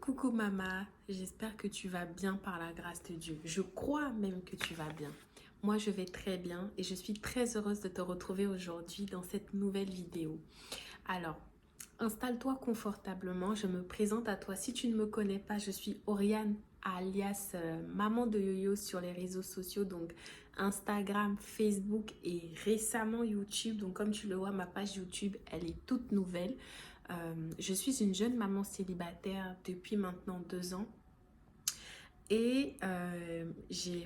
Coucou Mama, j'espère que tu vas bien par la grâce de Dieu. Je crois même que tu vas bien. Moi, je vais très bien et je suis très heureuse de te retrouver aujourd'hui dans cette nouvelle vidéo. Alors, installe-toi confortablement, je me présente à toi. Si tu ne me connais pas, je suis Oriane, alias Maman de Yo-Yo sur les réseaux sociaux, donc Instagram, Facebook et récemment YouTube. Donc comme tu le vois, ma page YouTube, elle est toute nouvelle. Je suis une jeune maman célibataire depuis maintenant 2 ans. Et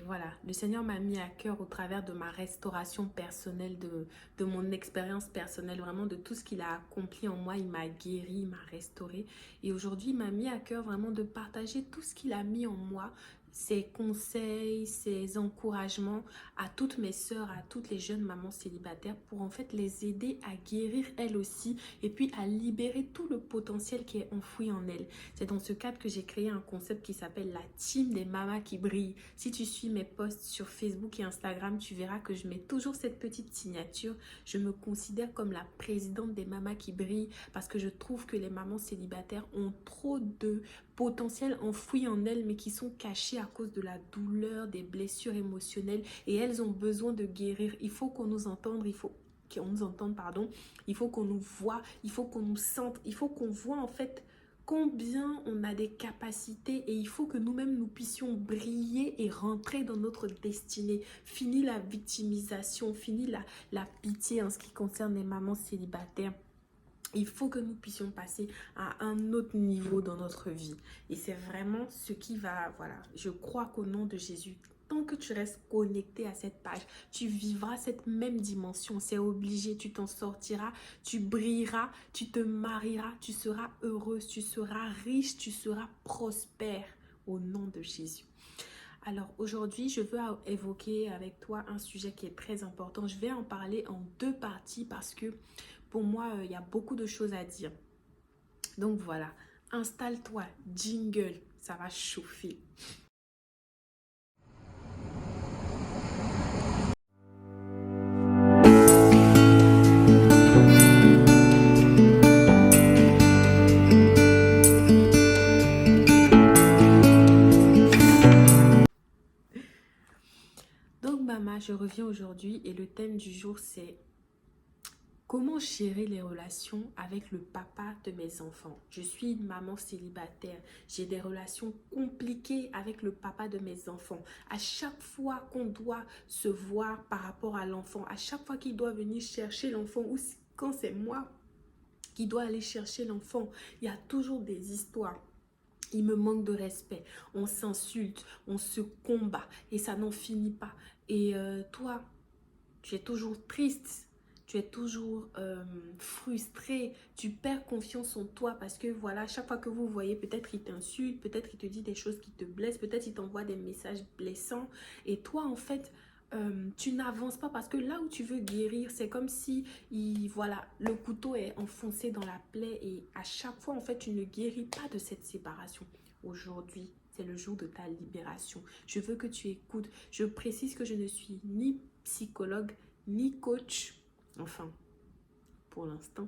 voilà, le Seigneur m'a mis à cœur au travers de ma restauration personnelle, de mon expérience personnelle, vraiment de tout ce qu'il a accompli en moi. Il m'a guéri, il m'a restauré. Et aujourd'hui, il m'a mis à cœur vraiment de partager tout ce qu'il a mis en moi, ses conseils, ses encouragements à toutes mes sœurs, à toutes les jeunes mamans célibataires pour en fait les aider à guérir elles aussi et puis à libérer tout le potentiel qui est enfoui en elles. C'est dans ce cadre que j'ai créé un concept qui s'appelle la team des mamas qui brillent. Si tu suis mes posts sur Facebook et Instagram, tu verras que je mets toujours cette petite signature. Je me considère comme la présidente des mamas qui brillent parce que je trouve que les mamans célibataires ont trop de potentiel enfoui en elles mais qui sont cachés à cause de la douleur, des blessures émotionnelles et elles ont besoin de guérir. Il faut qu'on nous entende, il faut qu'on nous voit, il faut qu'on nous sente, il faut qu'on voit en fait combien on a des capacités et il faut que nous-mêmes nous puissions briller et rentrer dans notre destinée. Fini la victimisation, fini la pitié en ce qui concerne les mamans célibataires. Il faut que nous puissions passer à un autre niveau dans notre vie. Et c'est vraiment ce qui va, voilà, je crois qu'au nom de Jésus, tant que tu restes connecté à cette page, tu vivras cette même dimension. C'est obligé, tu t'en sortiras, tu brilleras, tu te marieras, tu seras heureuse, tu seras riche, tu seras prospère au nom de Jésus. Alors aujourd'hui, je veux évoquer avec toi un sujet qui est très important. Je vais en parler en 2 parties parce que pour moi, il y a beaucoup de choses à dire. Donc voilà, installe-toi, jingle, ça va chauffer. Donc Mama, je reviens aujourd'hui et le thème du jour c'est comment gérer les relations avec le papa de mes enfants. Je suis une maman célibataire. J'ai des relations compliquées avec le papa de mes enfants. À chaque fois qu'on doit se voir par rapport à l'enfant, à chaque fois qu'il doit venir chercher l'enfant ou quand c'est moi qui dois aller chercher l'enfant, il y a toujours des histoires. Il me manque de respect, on s'insulte, on se combat et ça n'en finit pas. Et toi, tu es toujours triste, tu es toujours frustré, tu perds confiance en toi parce que voilà, chaque fois que vous voyez, peut-être il t'insulte, peut-être il te dit des choses qui te blessent, peut-être il t'envoie des messages blessants et toi en fait, tu n'avances pas parce que là où tu veux guérir, c'est comme si voilà, le couteau est enfoncé dans la plaie et à chaque fois en fait, tu ne guéris pas de cette séparation. Aujourd'hui, c'est le jour de ta libération. Je veux que tu écoutes. Je précise que je ne suis ni psychologue, ni coach. Enfin, pour l'instant,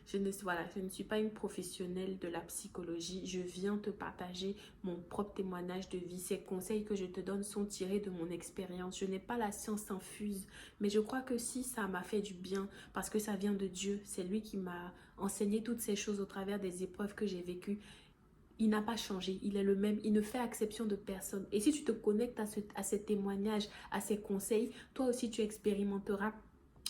je ne suis pas une professionnelle de la psychologie. Je viens te partager mon propre témoignage de vie. Ces conseils que je te donne sont tirés de mon expérience. Je n'ai pas la science infuse, mais je crois que si ça m'a fait du bien, parce que ça vient de Dieu, c'est lui qui m'a enseigné toutes ces choses au travers des épreuves que j'ai vécues. Il n'a pas changé, il est le même, il ne fait exception de personne. Et si tu te connectes à ces témoignages, à ces conseils, toi aussi tu expérimenteras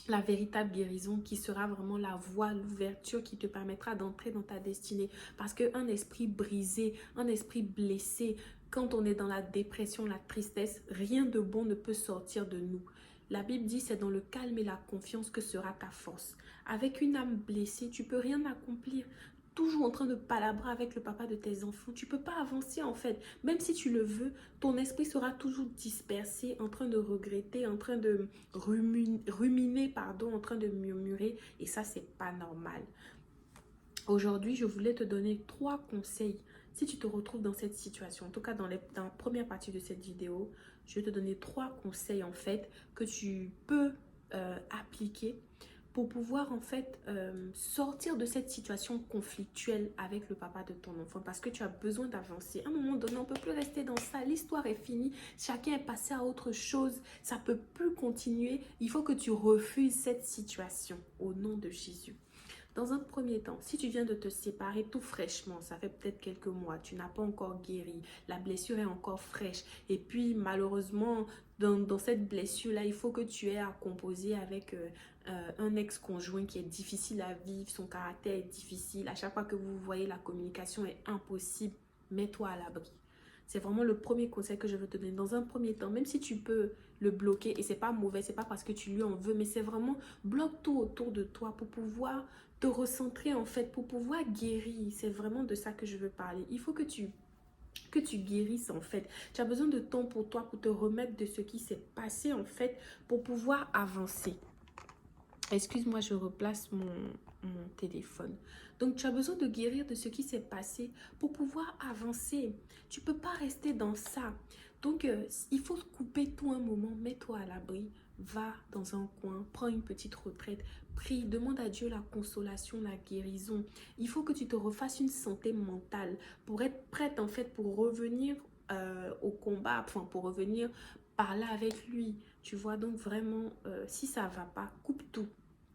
la véritable guérison qui sera vraiment la voie, l'ouverture qui te permettra d'entrer dans ta destinée. Parce qu'un esprit brisé, un esprit blessé, quand on est dans la dépression, la tristesse, rien de bon ne peut sortir de nous. La Bible dit c'est dans le calme et la confiance que sera ta force. Avec une âme blessée, tu peux rien accomplir. Toujours en train de palabrer avec le papa de tes enfants, tu peux pas avancer en fait. Même si tu le veux, ton esprit sera toujours dispersé, en train de regretter, en train de ruminer, pardon, en train de murmurer. Et ça, c'est pas normal. Aujourd'hui, je voulais te donner 3 conseils. Si tu te retrouves dans cette situation, en tout cas dans la première partie de cette vidéo, je vais te donner 3 conseils en fait que tu peux appliquer pour pouvoir en fait sortir de cette situation conflictuelle avec le papa de ton enfant parce que tu as besoin d'avancer. À un moment donné, on ne peut plus rester dans ça. L'histoire est finie. Chacun est passé à autre chose. Ça ne peut plus continuer. Il faut que tu refuses cette situation au nom de Jésus. Dans un premier temps, si tu viens de te séparer tout fraîchement, ça fait peut-être quelques mois, tu n'as pas encore guéri, la blessure est encore fraîche et puis malheureusement, dans cette blessure-là, il faut que tu aies à composer avec un ex-conjoint qui est difficile à vivre, son caractère est difficile, à chaque fois que vous voyez, la communication est impossible, mets-toi à l'abri. C'est vraiment le premier conseil que je veux te donner. Dans un premier temps, même si tu peux le bloquer, et c'est pas mauvais, c'est pas parce que tu lui en veux, mais c'est vraiment bloque tout autour de toi pour pouvoir te recentrer en fait, pour pouvoir guérir. C'est vraiment de ça que je veux parler. Il faut que tu guérisses en fait. Tu as besoin de temps pour toi, pour te remettre de ce qui s'est passé en fait, pour pouvoir avancer. Excuse-moi, je replace mon téléphone. Donc, tu as besoin de guérir de ce qui s'est passé pour pouvoir avancer. Tu ne peux pas rester dans ça. Donc, il faut couper tout un moment. Mets-toi à l'abri. Va dans un coin. Prends une petite retraite. Prie. Demande à Dieu la consolation, la guérison. Il faut que tu te refasses une santé mentale pour être prête, en fait, pour revenir au combat. Enfin, pour revenir parler avec lui. Tu vois, donc vraiment, si ça ne va pas, coupe tout.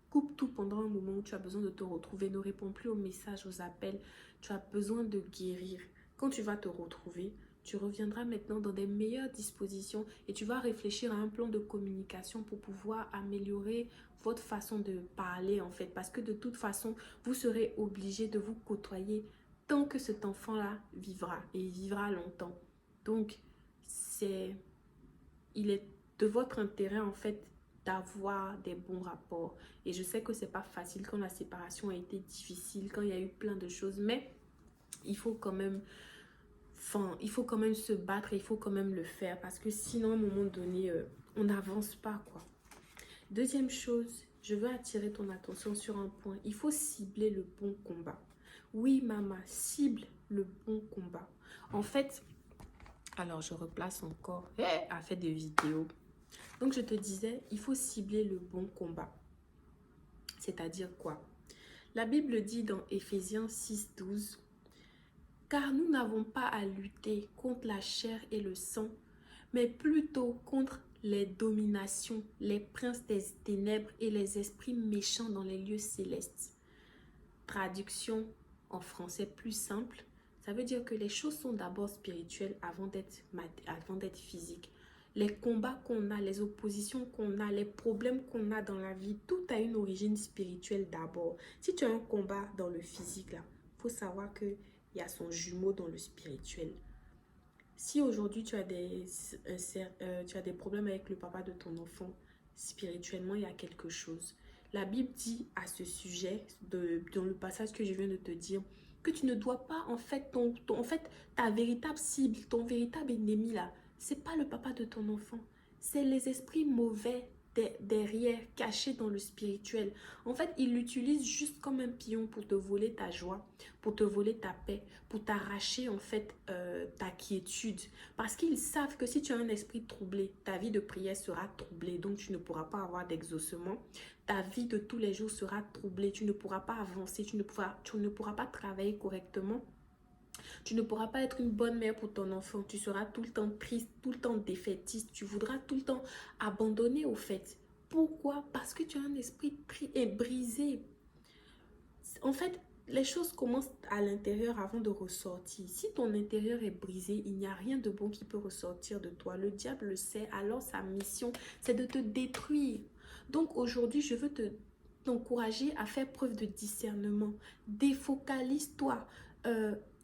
Coupe tout pendant un moment où tu as besoin de te retrouver. Ne réponds plus aux messages, aux appels. Tu as besoin de guérir. Quand tu vas te retrouver, tu reviendras maintenant dans des meilleures dispositions et tu vas réfléchir à un plan de communication pour pouvoir améliorer votre façon de parler en fait. Parce que de toute façon, vous serez obligé de vous côtoyer tant que cet enfant-là vivra et il vivra longtemps. Donc, il est de votre intérêt en fait d'avoir des bons rapports. Et je sais que c'est pas facile quand la séparation a été difficile, quand il y a eu plein de choses, mais il faut quand même, il faut quand même se battre et il faut quand même le faire parce que sinon à un moment donné, on n'avance pas quoi. Deuxième chose, je veux attirer ton attention sur un point. Il faut cibler le bon combat. Oui, maman, cible le bon combat. En fait, alors je replace encore, à faire des vidéos. Donc, je te disais, il faut cibler le bon combat. C'est-à-dire quoi? La Bible dit dans Éphésiens 6:12, « Car nous n'avons pas à lutter contre la chair et le sang, mais plutôt contre les dominations, les princes des ténèbres et les esprits méchants dans les lieux célestes. » Traduction en français plus simple, ça veut dire que les choses sont d'abord spirituelles avant d'être physiques. Les combats qu'on a, les oppositions qu'on a, les problèmes qu'on a dans la vie, tout a une origine spirituelle d'abord. Si tu as un combat dans le physique, là, faut savoir qu'il y a son jumeau dans le spirituel. Si aujourd'hui tu as des problèmes avec le papa de ton enfant, spirituellement, il y a quelque chose. La Bible dit à ce sujet, dans le passage que je viens de te dire, que tu ne dois pas, en fait, ta véritable cible, ton véritable ennemi, là, c'est pas le papa de ton enfant. C'est les esprits mauvais derrière, cachés dans le spirituel. En fait, ils l'utilisent juste comme un pion pour te voler ta joie, pour te voler ta paix, pour t'arracher, en fait, ta quiétude. Parce qu'ils savent que si tu as un esprit troublé, ta vie de prière sera troublée. Donc, tu ne pourras pas avoir d'exaucement. Ta vie de tous les jours sera troublée. Tu ne pourras pas avancer. Tu ne pourras pas travailler correctement. Tu ne pourras pas être une bonne mère pour ton enfant. Tu seras tout le temps triste, tout le temps défaitiste. Tu voudras tout le temps abandonner au fait. Pourquoi? Parce que tu as un esprit brisé. En fait, les choses commencent à l'intérieur avant de ressortir. Si ton intérieur est brisé, il n'y a rien de bon qui peut ressortir de toi. Le diable le sait, alors sa mission, c'est de te détruire. Donc aujourd'hui, je veux t'encourager à faire preuve de discernement. Défocalise-toi.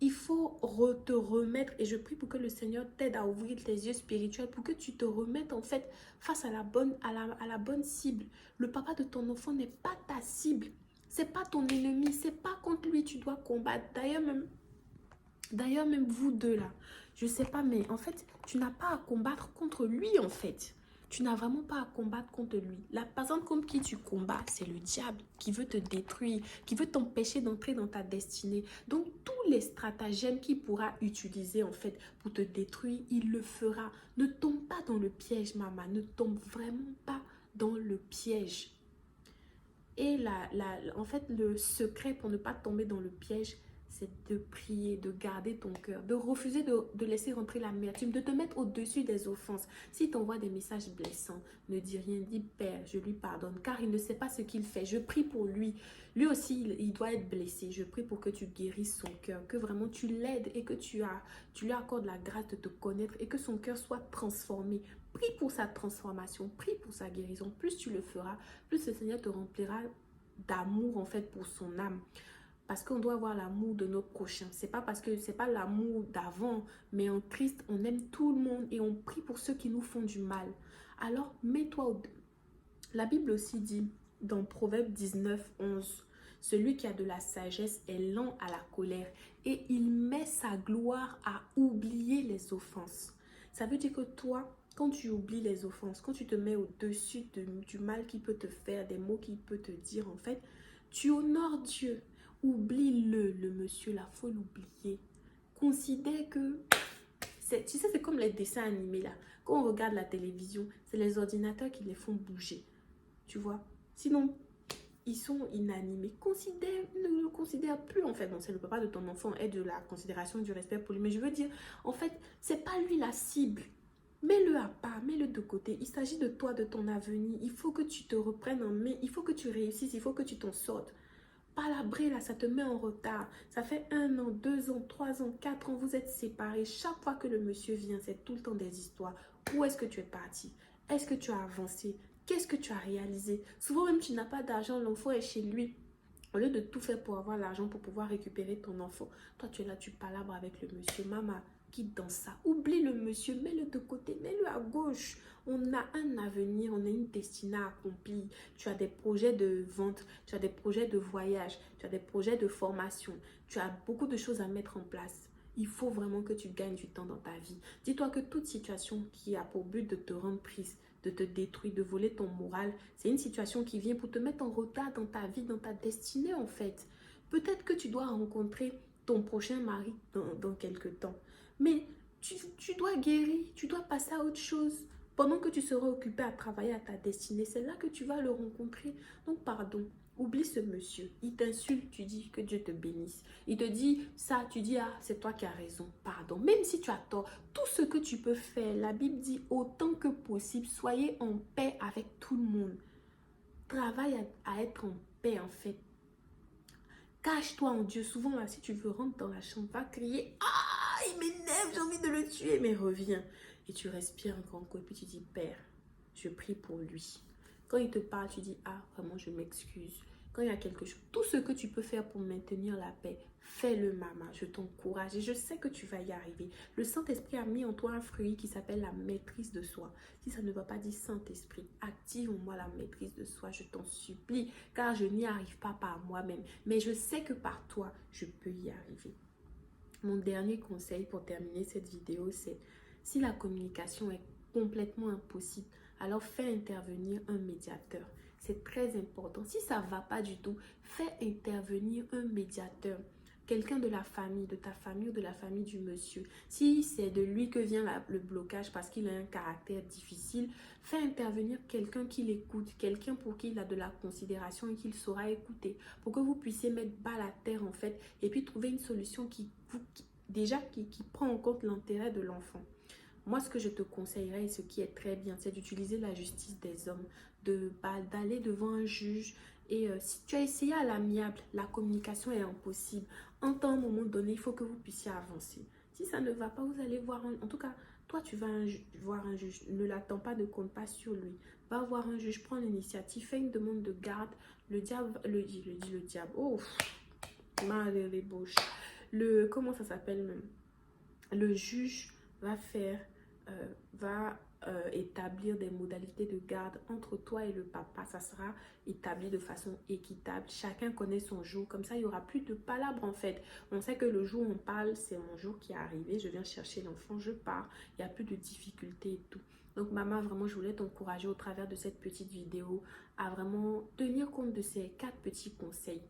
Il faut te remettre, et je prie pour que le Seigneur t'aide à ouvrir tes yeux spirituels, pour que tu te remettes en fait face à la bonne cible. Le papa de ton enfant n'est pas ta cible. C'est pas ton ennemi, c'est pas contre lui tu dois combattre. D'ailleurs même vous deux là, je sais pas, mais en fait, tu n'as pas à combattre contre lui en fait. Tu n'as vraiment pas à combattre contre lui. La personne contre qui tu combats, c'est le diable qui veut te détruire, qui veut t'empêcher d'entrer dans ta destinée. Donc tous les stratagèmes qu'il pourra utiliser en fait pour te détruire, il le fera. Ne tombe pas dans le piège, maman. Ne tombe vraiment pas dans le piège. Et en fait, le secret pour ne pas tomber dans le piège, c'est de prier, de garder ton cœur, de refuser de laisser rentrer l'amertume, de te mettre au-dessus des offenses. Si t'envoies des messages blessants, ne dis rien, dis Père, je lui pardonne, car il ne sait pas ce qu'il fait. Je prie pour lui. Lui aussi, il doit être blessé. Je prie pour que tu guérisses son cœur, que vraiment tu l'aides et que tu lui accordes la grâce de te connaître et que son cœur soit transformé. Prie pour sa transformation, prie pour sa guérison. Plus tu le feras, plus le Seigneur te remplira d'amour en fait pour son âme. Parce qu'on doit avoir l'amour de notre prochain. C'est pas parce que c'est pas l'amour d'avant, mais en Christ, on aime tout le monde et on prie pour ceux qui nous font du mal. Alors, mets-toi au... La Bible aussi dit dans Proverbe 19, 11, celui qui a de la sagesse est lent à la colère et il met sa gloire à oublier les offenses. Ça veut dire que toi, quand tu oublies les offenses, quand tu te mets au-dessus du mal qu'il peut te faire, des mots qu'il peut te dire, en fait, tu honores Dieu. Oublie-le, le monsieur, là, faut l'oublier. Considère que, tu sais, c'est comme les dessins animés, là. Quand on regarde la télévision, c'est les ordinateurs qui les font bouger. Tu vois? Sinon, ils sont inanimés. Ne le considère plus, en fait. Donc, c'est le papa de ton enfant et de la considération, du respect pour lui. Mais je veux dire, en fait, c'est pas lui la cible. Mets-le à part, mets-le de côté. Il s'agit de toi, de ton avenir. Il faut que tu te reprennes en main. Il faut que tu réussisses. Il faut que tu t'en sortes. Palabrer là, ça te met en retard. Ça fait 1 an, 2 ans, 3 ans, 4 ans, vous êtes séparés. Chaque fois que le monsieur vient, c'est tout le temps des histoires. Où est-ce que tu es parti? Est-ce que tu as avancé? Qu'est-ce que tu as réalisé? Souvent même, tu n'as pas d'argent, l'enfant est chez lui. Au lieu de tout faire pour avoir l'argent, pour pouvoir récupérer ton enfant, toi tu es là, tu palabres avec le monsieur. Maman, quitte dans ça. Oublie le monsieur, mets-le de côté, mets-le à gauche. On a un avenir, on a une destinée accomplie. Tu as des projets de vente, tu as des projets de voyage, tu as des projets de formation. Tu as beaucoup de choses à mettre en place. Il faut vraiment que tu gagnes du temps dans ta vie. Dis-toi que toute situation qui a pour but de te rendre triste, de te détruire, de voler ton moral, c'est une situation qui vient pour te mettre en retard dans ta vie, dans ta destinée en fait. Peut-être que tu dois rencontrer ton prochain mari dans quelques temps. Mais tu dois guérir, tu dois passer à autre chose. Pendant que tu seras occupé à travailler à ta destinée, c'est là que tu vas le rencontrer. Donc pardon, oublie ce monsieur. Il t'insulte, tu dis que Dieu te bénisse. Il te dit ça, tu dis ah, c'est toi qui as raison. Pardon, même si tu as tort, tout ce que tu peux faire, la Bible dit autant que possible, soyez en paix avec tout le monde. Travaille à être en paix en fait. Cache-toi en Dieu. Souvent là, si tu veux rentrer dans la chambre, va crier ah, il m'énerve, j'ai envie de le tuer, mais reviens. Et tu respires un grand coup et puis tu dis Père, je prie pour lui. Quand il te parle, tu dis ah, vraiment, je m'excuse. Quand il y a quelque chose, tout ce que tu peux faire pour maintenir la paix, fais-le, maman. Je t'encourage et je sais que tu vas y arriver. Le Saint-Esprit a mis en toi un fruit qui s'appelle la maîtrise de soi. Si ça ne va pas dire Saint-Esprit, active en moi la maîtrise de soi, je t'en supplie, car je n'y arrive pas par moi-même. Mais je sais que par toi, je peux y arriver. Mon dernier conseil pour terminer cette vidéo, c'est si la communication est complètement impossible, alors fais intervenir un médiateur. C'est très important. Si ça ne va pas du tout, fais intervenir un médiateur. Quelqu'un de la famille, de ta famille ou de la famille du monsieur. Si c'est de lui que vient le blocage parce qu'il a un caractère difficile, fais intervenir quelqu'un qui l'écoute, quelqu'un pour qui il a de la considération et qu'il saura écouter. Pour que vous puissiez mettre bas la terre en fait et puis trouver une solution qui prend en compte l'intérêt de l'enfant. Moi, ce que je te conseillerais et ce qui est très bien, c'est d'utiliser la justice des hommes, d'aller devant un juge. Et si tu as essayé à l'amiable, la communication est impossible. En un moment donné, il faut que vous puissiez avancer. Si ça ne va pas, vous allez voir en tout cas, toi, tu vas voir un juge. Ne l'attends pas, ne compte pas sur lui. Va voir un juge, prends l'initiative, fais une demande de garde. Le diable, le diable. Oh, mal les bouches. Comment ça s'appelle même? Le juge va établir des modalités de garde entre toi et le papa. Ça sera établi de façon équitable. Chacun connaît son jour. Comme ça, il n'y aura plus de palabres en fait. On sait que le jour où on parle, c'est mon jour qui est arrivé. Je viens chercher l'enfant, je pars. Il n'y a plus de difficultés et tout. Donc maman, vraiment, je voulais t'encourager au travers de cette petite vidéo à vraiment tenir compte de ces 4 petits conseils.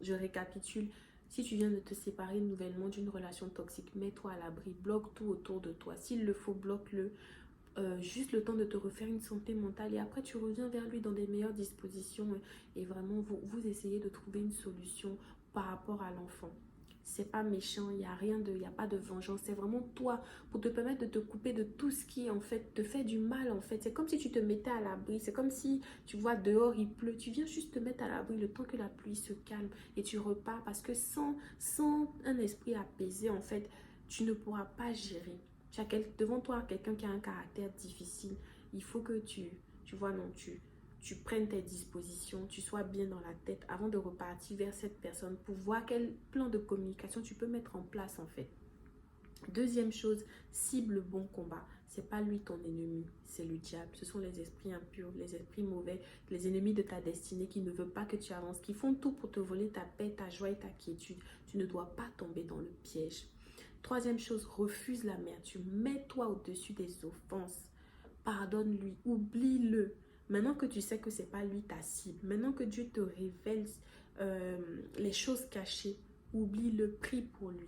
Je récapitule. Si tu viens de te séparer nouvellement d'une relation toxique, mets-toi à l'abri, bloque tout autour de toi. S'il le faut, bloque-le. juste le temps de te refaire une santé mentale et après tu reviens vers lui dans des meilleures dispositions et vraiment vous essayez de trouver une solution par rapport à l'enfant. C'est pas méchant, il n'y a rien de, il y a pas de vengeance, c'est vraiment toi pour te permettre de te couper de tout ce qui en fait te fait du mal en fait. C'est comme si tu te mettais à l'abri, c'est comme si tu vois dehors il pleut, tu viens juste te mettre à l'abri le temps que la pluie se calme et tu repars parce que sans un esprit apaisé en fait, tu ne pourras pas gérer. Tu as devant toi quelqu'un qui a un caractère difficile. Il faut que tu vois, non, tu prennes tes dispositions, tu sois bien dans la tête avant de repartir vers cette personne pour voir quel plan de communication tu peux mettre en place en fait. Deuxième chose, cible le bon combat. C'est pas lui ton ennemi, c'est le diable. Ce sont les esprits impurs, les esprits mauvais, les ennemis de ta destinée qui ne veulent pas que tu avances, qui font tout pour te voler ta paix, ta joie et ta quiétude. Tu ne dois pas tomber dans le piège. Troisième chose, refuse l'amertume. Mets-toi au-dessus des offenses. Pardonne-lui, oublie-le. Maintenant que tu sais que c'est pas lui ta cible, maintenant que Dieu te révèle les choses cachées, oublie-le, prie pour lui.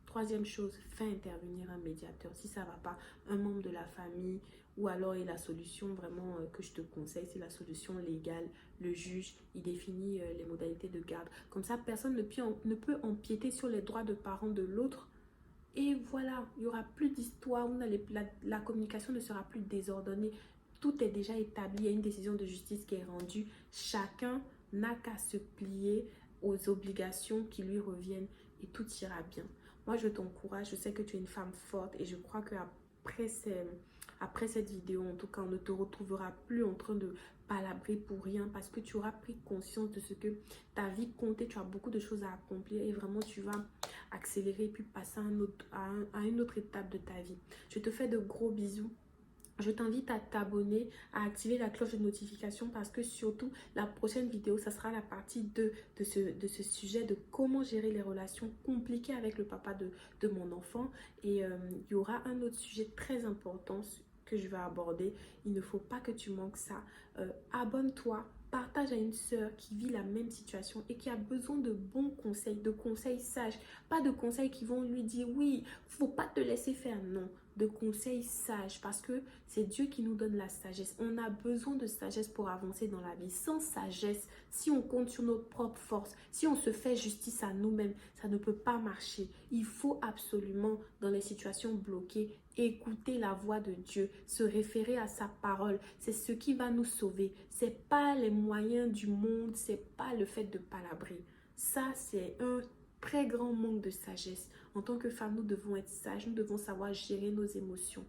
Troisième chose, fais intervenir un médiateur. Si ça ne va pas, un membre de la famille ou alors et la solution vraiment que je te conseille, c'est la solution légale. Le juge, il définit les modalités de garde. Comme ça, personne ne peut empiéter sur les droits de parents de l'autre. Et voilà, il n'y aura plus d'histoire, la communication ne sera plus désordonnée. Tout est déjà établi, il y a une décision de justice qui est rendue. Chacun n'a qu'à se plier aux obligations qui lui reviennent et tout ira bien. Moi, je t'encourage, je sais que tu es une femme forte et je crois qu'après cette vidéo, en tout cas, on ne te retrouvera plus en train de palabrer pour rien parce que tu auras pris conscience de ce que ta vie compte et tu as beaucoup de choses à accomplir et vraiment tu vas accélérer et puis passer à une autre étape de ta vie. Je te fais de gros bisous. Je t'invite à t'abonner, à activer la cloche de notification parce que surtout la prochaine vidéo, ça sera la partie 2 de ce sujet de comment gérer les relations compliquées avec le papa de mon enfant. Et il y aura un autre sujet très important que je vais aborder. Il ne faut pas que tu manques ça. Abonne-toi. Partage à une sœur qui vit la même situation et qui a besoin de bons conseils, de conseils sages. Pas de conseils qui vont lui dire oui, faut pas te laisser faire. Non, de conseils sages parce que c'est Dieu qui nous donne la sagesse. On a besoin de sagesse pour avancer dans la vie. Sans sagesse, si on compte sur notre propre force, si on se fait justice à nous-mêmes, ça ne peut pas marcher. Il faut absolument, dans les situations bloquées, écouter la voix de Dieu, se référer à sa parole. C'est ce qui va nous sauver. C'est pas les moyens du monde, c'est pas le fait de palabrer. Ça, c'est un très grand manque de sagesse. En tant que femme, nous devons être sages, nous devons savoir gérer nos émotions.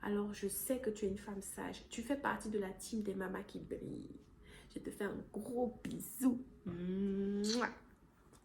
Alors, je sais que tu es une femme sage. Tu fais partie de la team des mamas qui brillent. Je te fais un gros bisou. Mouah.